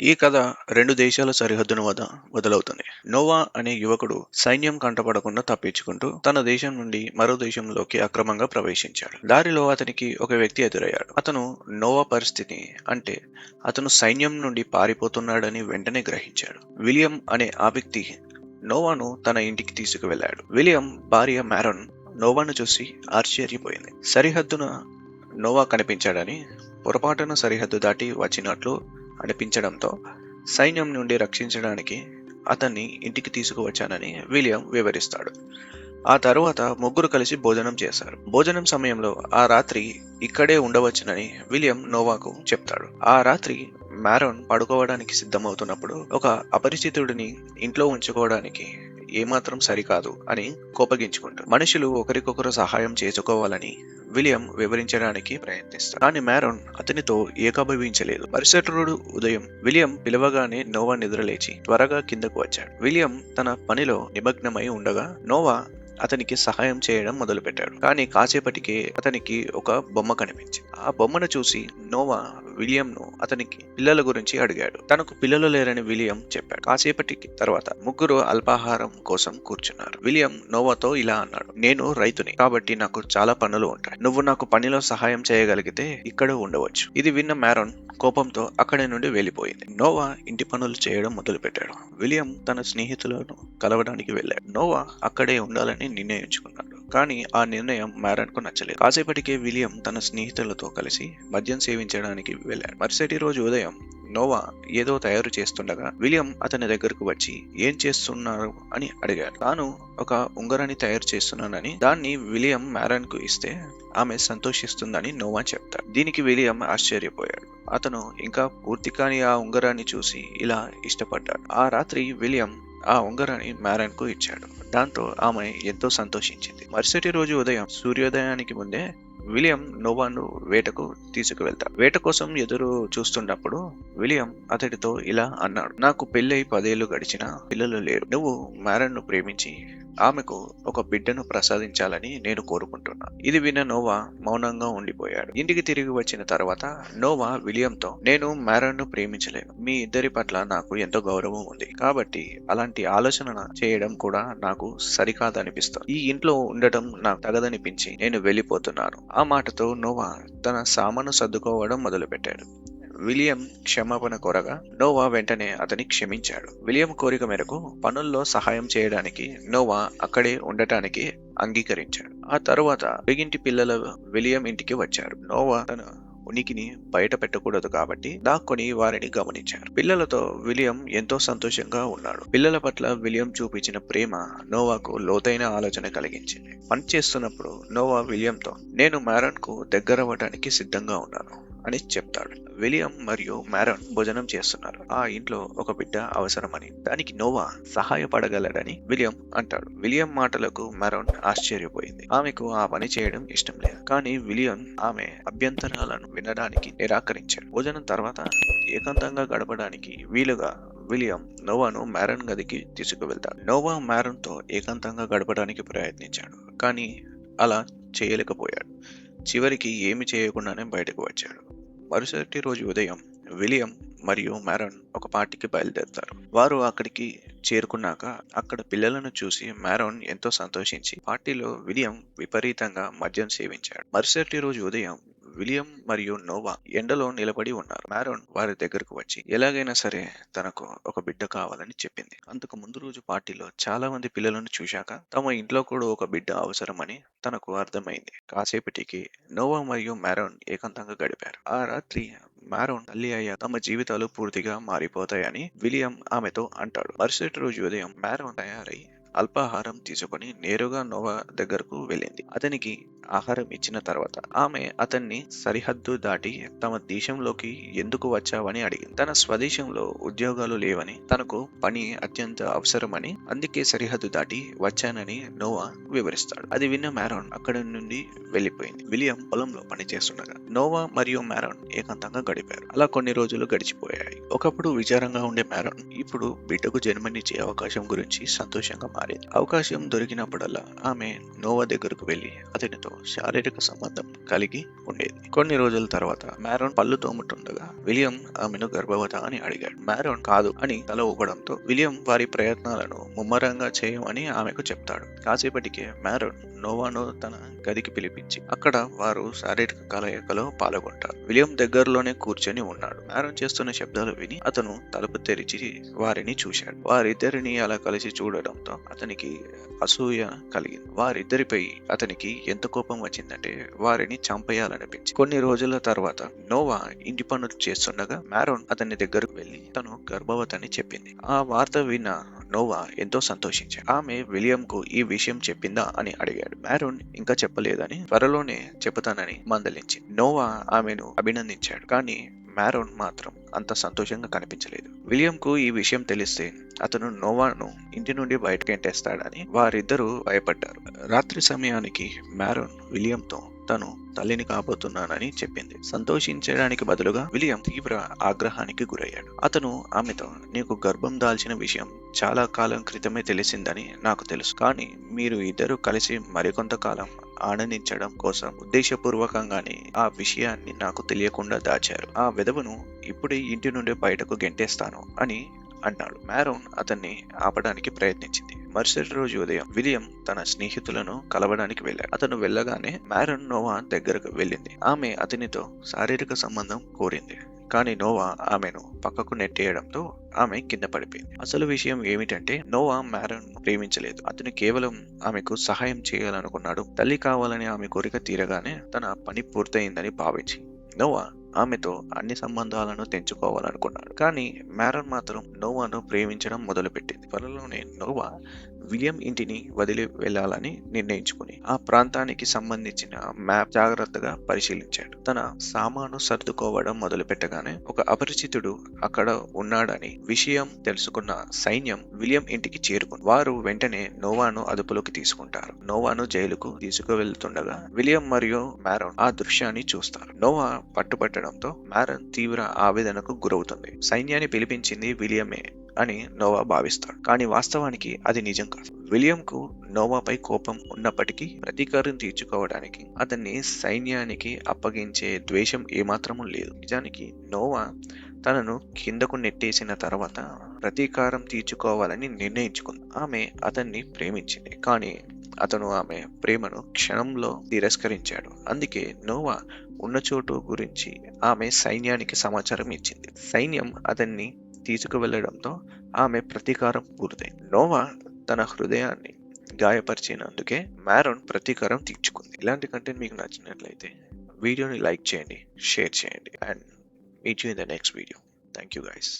ఈ కథ రెండు దేశాల సరిహద్దున వద్ద మొదలవుతుంది. నోవా అనే యువకుడు సైన్యం కంటపడకుండా తప్పించుకుంటూ తన దేశం నుండి మరో దేశంలోకి అక్రమంగా ప్రవేశించాడు. దారిలో అతనికి ఒక వ్యక్తి ఎదురయ్యాడు. అతను నోవా పరిస్థితి అంటే అతను సైన్యం నుండి పారిపోతున్నాడని వెంటనే గ్రహించాడు. విలియం అనే ఆ వ్యక్తి నోవాను తన ఇంటికి తీసుకువెళ్ళాడు. విలియం భార్య మ్యారన్ నోవాను చూసి ఆశ్చర్యపోయింది. సరిహద్దున నోవా కనిపించాడని, పొరపాటున సరిహద్దు దాటి వచ్చినట్లు అనిపించడంతో సైన్యం నుండి రక్షించడానికి అతన్ని ఇంటికి తీసుకువచ్చానని విలియం వివరిస్తాడు. ఆ తరువాత ముగ్గురు కలిసి భోజనం చేశారు. భోజనం సమయంలో ఆ రాత్రి ఇక్కడే ఉండవచ్చునని విలియం నోవాకు చెప్తాడు. ఆ రాత్రి మ్యారోన్ పడుకోవడానికి సిద్ధమవుతున్నప్పుడు ఒక అపరిచితుడిని ఇంట్లో ఉంచుకోవడానికి ఏమాత్రం సరికాదు అని కోపగించుకుంటాడు. మనుషులు ఒకరికొకరు సహాయం చేసుకోవాలని విలియం వివరించడానికి ప్రయత్నిస్తాడు. కానీ మ్యారోన్ అతనితో ఏకీభవించలేదు. మరుసటి రోజు ఉదయం విలియం పిలవగానే నోవా నిద్రలేచి త్వరగా కిందకు వచ్చాడు. విలియం తన పనిలో నిమగ్నమై ఉండగా నోవా అతనికి సహాయం చేయడం మొదలుపెట్టాడు. కానీ కాసేపటికి అతనికి ఒక బొమ్మ కనిపించింది. ఆ బొమ్మను చూసి నోవా విలియంను అతనికి పిల్లల గురించి అడిగాడు. తనకు పిల్లలు లేరని విలియం చెప్పాడు. కాసేపటికి తర్వాత ముగ్గురు అల్పాహారం కోసం కూర్చున్నారు. విలియం నోవాతో ఇలా అన్నాడు: నేను రైతుని కాబట్టి నాకు చాలా పనులు ఉంటాయి. నువ్వు నాకు పనిలో సహాయం చేయగలిగితే ఇక్కడ ఉండవచ్చు. ఇది విన్న మ్యారోన్ కోపంతో అక్కడి నుండి వెళ్ళిపోయింది. నోవా ఇంటి పనులు చేయడం మొదలుపెట్టాడు. విలియం తన స్నేహితులను కలవడానికి వెళ్ళాడు. నోవా అక్కడే ఉండాలని నిర్ణయించుకున్నాడు. కానీ ఆ నిర్ణయం మ్యారన్ కు నచ్చలేదు. కాసేపటికే విలియం తన స్నేహితులతో కలిసి మద్యం సేవించడానికి వెళ్ళాడు. మరుసటి రోజు ఉదయం నోవా ఏదో తయారు చేస్తుండగా విలియం అతని దగ్గరకు వచ్చి ఏం చేస్తున్నారు అని అడిగాడు. తాను ఒక ఉంగరాన్ని తయారు చేస్తున్నానని, దాన్ని విలియం మ్యారన్ కు ఇస్తే ఆమె సంతోషిస్తుందని నోవా చెప్తాడు. దీనికి విలియం ఆశ్చర్యపోయాడు. అతను ఇంకా పూర్తి కాని ఆ ఉంగరాన్ని చూసి ఇలా ఇష్టపడ్డాడు. ఆ రాత్రి విలియం ఆ ఉంగరాన్ని మ్యారన్ కు ఇచ్చాడు. దాంతో ఆమె ఎంతో సంతోషించింది. మరుసటి రోజు ఉదయం సూర్యోదయానికి ముందే విలియం నోవాను వేటకు తీసుకువెళ్తాడు. వేట కోసం ఎదురు చూస్తున్నప్పుడు విలియం అతడితో ఇలా అన్నాడు: నాకు పెళ్ళై 10 ఏళ్లు గడిచినా పిల్లలు లేరు. నువ్వు మ్యారన్ ను ప్రేమించి ఆమెకు ఒక బిడ్డను ప్రసాదించాలని నేను కోరుకుంటున్నా. ఇది విన్న నోవా మౌనంగా ఉండిపోయాడు. ఇంటికి తిరిగి వచ్చిన తర్వాత నోవా విలియంతో, నేను మ్యారన్ ను ప్రేమించలేను. మీ ఇద్దరి పట్ల నాకు ఎంతో గౌరవం ఉంది. కాబట్టి అలాంటి ఆలోచన చేయడం కూడా నాకు సరికాదనిపిస్తుంది. ఈ ఇంట్లో ఉండటం నాకు తగదనిపించి నేను వెళ్ళిపోతున్నాను. ఆ మాటతో నోవా తన సామాను సర్దుకోవడం మొదలుపెట్టాడు. విలియం క్షమాపణ కోరగా నోవా వెంటనే అతని క్షమించాడు. విలియం కోరిక మేరకు పనుల్లో సహాయం చేయడానికి నోవా అక్కడే ఉండటానికి అంగీకరించాడు. ఆ తరువాత పొరుగింటి పిల్లలు విలియం ఇంటికి వచ్చారు. నోవా తన ఉనికిని బయట పెట్టకూడదు కాబట్టి దాక్కుని వారిని గమనించారు. పిల్లలతో విలియం ఎంతో సంతోషంగా ఉన్నాడు. పిల్లల పట్ల విలియం చూపించిన ప్రేమ నోవాకు లోతైన ఆలోచన కలిగించింది. పని చేస్తున్నప్పుడు నోవా విలియంతో, నేను మ్యారన్ కు దగ్గరవ్వడానికి సిద్ధంగా ఉన్నాను అని చెప్తాడు. విలియం మరియు మ్యారన్ భోజనం చేస్తున్నారు. ఆ ఇంట్లో ఒక బిడ్డ అవసరమని, దానికి నోవా సహాయపడగలడని విలియం అంటాడు. విలియం మాటలకు మ్యారన్ ఆశ్చర్యపోయింది. ఆమెకు ఆ పని చేయడం ఇష్టం లేదు. కానీ విలియం ఆమె అభ్యంతరాలను వినడానికి నిరాకరించాడు. భోజనం తర్వాత ఏకాంతంగా గడపడానికి వీలుగా విలియం నోవాను మ్యారన్ గదికి తీసుకువెళ్తాడు. నోవా మ్యారన్ తో ఏకాంతంగా గడపడానికి ప్రయత్నించాడు. కానీ అలా చేయలేకపోయాడు. చివరికి ఏమి చేయకుండానే బయటకు వచ్చాడు. మరుసటి రోజు ఉదయం విలియం మరియు మ్యారన్ ఒక పార్టీకి బయలుదేరుతారు. వారు అక్కడికి చేరుకున్నాక అక్కడ పిల్లలను చూసి మ్యారన్ ఎంతో సంతోషించి పార్టీలో విలియం విపరీతంగా మద్యం సేవించాడు. మరుసటి రోజు ఉదయం విలియం మరియు నోవా ఎండలో నిలబడి ఉన్నారు. మ్యారన్ వారి దగ్గరకు వచ్చి ఎలాగైనా సరే తనకు ఒక బిడ్డ కావాలని చెప్పింది. అంతకు ముందు రోజు పార్టీలో చాలా మంది పిల్లలను చూశాక తమ ఇంట్లో కూడా ఒక బిడ్డ అవసరమని తనకు అర్థమైంది. కాసేపటికి నోవా మరియు మ్యారన్ ఏకాంతంగా గడిపారు. ఆ రాత్రి మ్యారన్ తల్లి అయ్యా తమ జీవితాలు పూర్తిగా మారిపోతాయని విలియం ఆమెతో అంటాడు. మరుసటి రోజు ఉదయం మ్యారన్ తయారై అల్పాహారం తీసుకుని నేరుగా నోవా దగ్గరకు వెళ్ళింది. అతనికి ఆహారం ఇచ్చిన తర్వాత ఆమె అతన్ని సరిహద్దు దాటి తమ దేశంలోకి ఎందుకు వచ్చావని అడిగింది. తన స్వదేశంలో ఉద్యోగాలు లేవని, తనకు పని అత్యంత అవసరమని, అందుకే సరిహద్దు దాటి వచ్చానని నోవా వివరిస్తాడు. అది విన్న మ్యారన్ అక్కడి నుండి వెళ్ళిపోయింది. విలియం పొలంలో పని చేస్తుండగా నోవా మరియు మ్యారన్ ఏకాంతంగా గడిపారు. అలా కొన్ని రోజులు గడిచిపోయాయి. ఒకప్పుడు విచారంగా ఉండే మ్యారన్ ఇప్పుడు బిడ్డకు జన్మనిచ్చే అవకాశం గురించి సంతోషంగా మారింది. అవకాశం దొరికినప్పుడల్లా ఆమె నోవా దగ్గరకు వెళ్లి అతనితో శారీరక సంబంధం కలిగి ఉండేది. కొన్ని రోజుల తర్వాత మ్యారోన్ పళ్ళు తోముతుండగా విలియం ఆమెను గర్భవత అని అడిగాడు. మ్యారోన్ కాదు అని తల ఊపడంతో విలియం వారి ప్రయత్నాలను ముమ్మరంగా చేయమని ఆమెకు చెప్తాడు. కాసేపటికే మ్యారోన్ నోవాను తన గదికి పిలిపించి అక్కడ వారు శారీరక కలయికలో పాల్గొంటారు. విలియం దగ్గరలోనే కూర్చొని ఉన్నాడు. మ్యారోన్ చేస్తున్న శబ్దాలు విని అతను తలుపు తెరిచి వారిని చూశాడు. వారిద్దరిని అలా కలిసి చూడడంతో అతనికి అసూయ కలిగింది. వారిద్దరిపై అతనికి ఎంత కోపం వచ్చిందంటే వారిని చంపేయాలనిపించి. కొన్ని రోజుల తర్వాత నోవా ఇంటి పనులు చేస్తుండగా మ్యారోన్ అతని దగ్గరకు వెళ్లి తను గర్భవతిని చెప్పింది. ఆ వార్త విన్న నోవా ఎంతో సంతోషించాడు. ఆమె విలియంకు ఈ విషయం చెప్పిందా అని అడిగాడు. మ్యారోన్ ఇంకా చెప్పలేదని, త్వరలోనే చెబుతానని మందలించింది. నోవా ఆమెను అభినందించాడు, కానీ మ్యారోన్ మాత్రం అంత సంతోషంగా కనిపించలేదు. విలియంకు ఈ విషయం తెలిస్తే అతను నోవాను ఇంటి నుండి బయటకెంటేస్తాడని వారిద్దరూ భయపడ్డారు. రాత్రి సమయానికి మ్యారోన్ విలియంతో తను తల్లిని కాబోతున్నానని చెప్పింది. సంతోషించడానికి బదులుగా విలియం తీవ్ర ఆగ్రహానికి గురయ్యాడు. అతను ఆమెతో, నీకు గర్భం దాల్చిన విషయం చాలా కాలం క్రితమే తెలిసిందని నాకు తెలుసు, కానీ మీరు ఇద్దరు కలిసి మరికొంతకాలం ఆనందించడం కోసం ఉద్దేశపూర్వకంగానే ఆ విషయాన్ని నాకు తెలియకుండా దాచారు. ఆ విధవను ఇప్పుడే ఇంటి నుండి బయటకు గెంటేస్తాను అని అన్నాడు. మ్యారోన్ అతన్ని ఆపడానికి ప్రయత్నించింది. మరుసటి రోజు ఉదయం విలియం తన స్నేహితులను కలవడానికి వెళ్ళాడు. అతను వెళ్ళగానే మ్యారోన్ నోవా దగ్గరకు వెళ్ళింది. ఆమె అతనితో శారీరక సంబంధం కోరింది, కానీ నోవా ఆమెను పక్కకు నెట్టేయడంతో ఆమె కింద పడిపోయింది. అసలు విషయం ఏమిటంటే నోవా మ్యారోన్ ప్రేమించలేదు. అతను కేవలం ఆమెకు సహాయం చేయాలనుకున్నాడు. తల్లి కావాలని ఆమె కోరిక తీరగానే తన పని పూర్తయిందని భావించి నోవా ఆమెతో అన్ని సంబంధాలను తెంచుకోవాలనుకున్నాడు. కానీ మ్యారోన్ మాత్రం నోవాను ప్రేమించడం మొదలుపెట్టింది. త్వరలోనే నోవా విలియం ఇంటిని వదిలి వెళ్లాలని నిర్ణయించుకుని ఆ ప్రాంతానికి సంబంధించిన మ్యాప్ జాగ్రత్తగా పరిశీలించాడు. తన సామాను సర్దుకోవడం మొదలు పెట్టగానే ఒక అపరిచితుడు అక్కడ ఉన్నాడని విషయం తెలుసుకున్న సైన్యం విలియం ఇంటికి చేరుకుంది. వారు వెంటనే నోవాను అదుపులోకి తీసుకుంటారు. నోవాను జైలుకు తీసుకువెళ్తుండగా విలియం మరియు మ్యారోన్ ఆ దృశ్యాన్ని చూస్తారు. నోవా పట్టుబట్టడంతో మ్యారోన్ తీవ్ర ఆవేదనకు గురవుతుంది. సైన్యాన్ని పిలిపించింది విలియమే అని నోవా భావిస్తాడు, కానీ వాస్తవానికి అది నిజం కాదు. విలియంకు నోవాపై కోపం ఉన్నప్పటికీ ప్రతీకారం తీర్చుకోవడానికి అతన్ని సైన్యానికి అప్పగించే ద్వేషం ఏమాత్రమూ లేదు. నిజానికి నోవా తనను కిందకు నెట్టేసిన తర్వాత ప్రతీకారం తీర్చుకోవాలని నిర్ణయించుకుంది. ఆమె అతన్ని ప్రేమించింది, కానీ అతను ఆమె ప్రేమను క్షణంలో తిరస్కరించాడు. అందుకే నోవా ఉన్న చోటు గురించి ఆమె సైన్యానికి సమాచారం ఇచ్చింది. సైన్యం అతన్ని తీసుకువెళ్లడంతో ఆమె ప్రతీకారం పూర్తయింది. నోవా తన హృదయాన్ని గాయపరిచినందుకే మ్యారోన్ ప్రతీకారం తీర్చుకుంది. ఇలాంటి కంటెంట్ మీకు నచ్చినట్లయితే వీడియోని లైక్ చేయండి, షేర్ చేయండి, and meet you in the next video. Thank you guys.